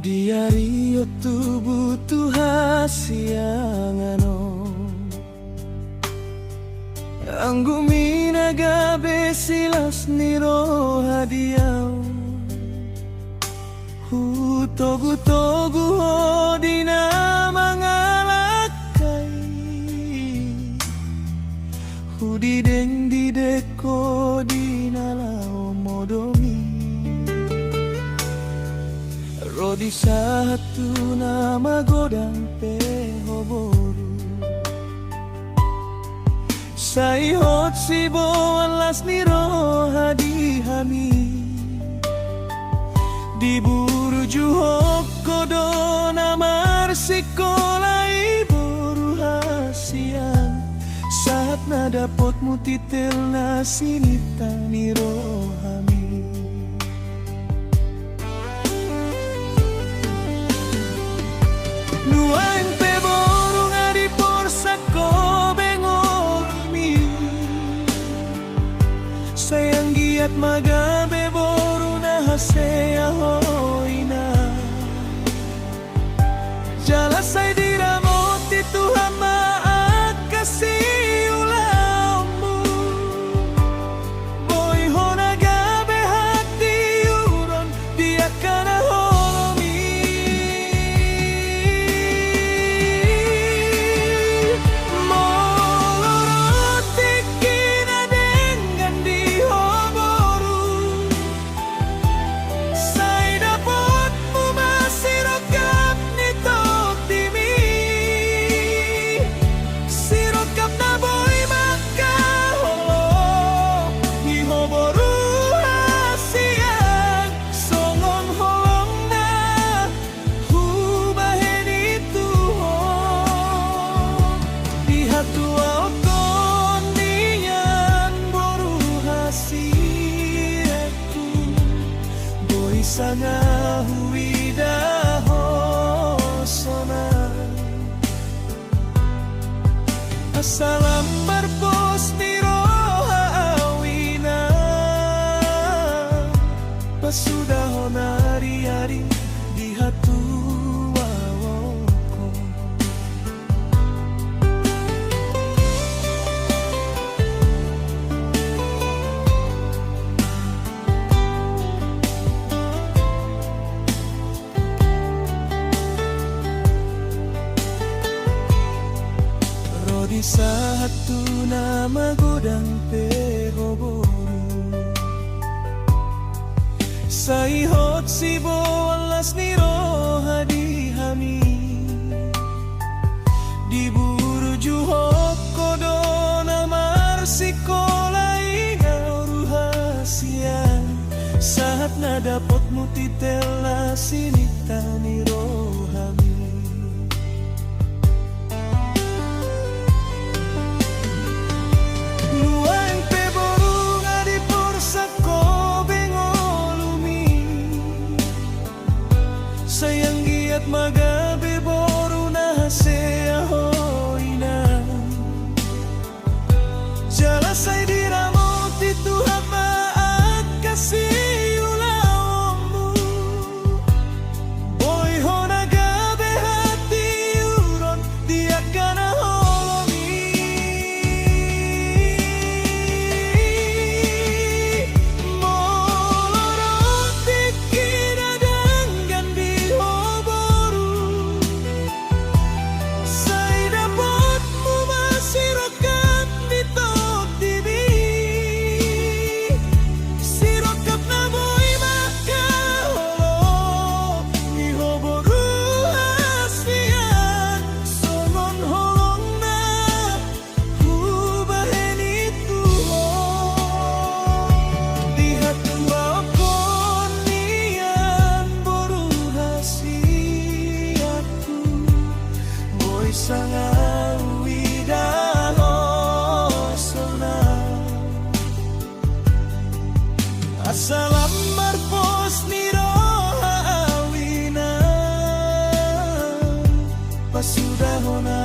Diario tubuh hasiangano Anggu minagabe silas niro hadiau Hutogu-togu hodina mangalakai Hudideng dideko dinalao modomi Rodi satu nama godang pehoboru Saihot si boalas niro hadihami Diburu juhok kodo namar sikolai boru hasian Saat nadapot mutitel nasinita niro hami Nuang pe boru ngadi porsako bengormi Sayang giat magabe boru nahasea hoina Jalasay diramot itu hama kasih ulammu Boy hona gabe hati uron dia kana holomi Molorotik kina dengan dihoboru Say dapotmu masih rokap nitok timi Sirokap na boy maka holong Nihoboru hasiang Songon holong na hubahin itu Dihatua okon niyan boru hasiatu Boy sanga huida hosona Asalam marpos niro haawina Pasudah honari-hari di hatua woko Rodi satu nama godang pehoboru Saihot si boalas niro hadihami Diburu juhok kodo namar sikolai gauru hasian Saat nadapot mutitel nasinita niro hami Nuang pe boru ngadi porsako bengolumi Sayang giat magabe boru nahasea hoina Jalasay diramot itu hama kasih ulammu Boy hona gabe hati uron dia kana holomi Molorotik kina dengan dihoboru Say dapotmu masih rokap nitok timi Sirokap na boy maka holong Nihoboru hasian Songon holong na hubahin itu Dihatua okon niyan boru hasiatu Boy sanga wida hosona Asalam marpos niro haawina Pasudah hona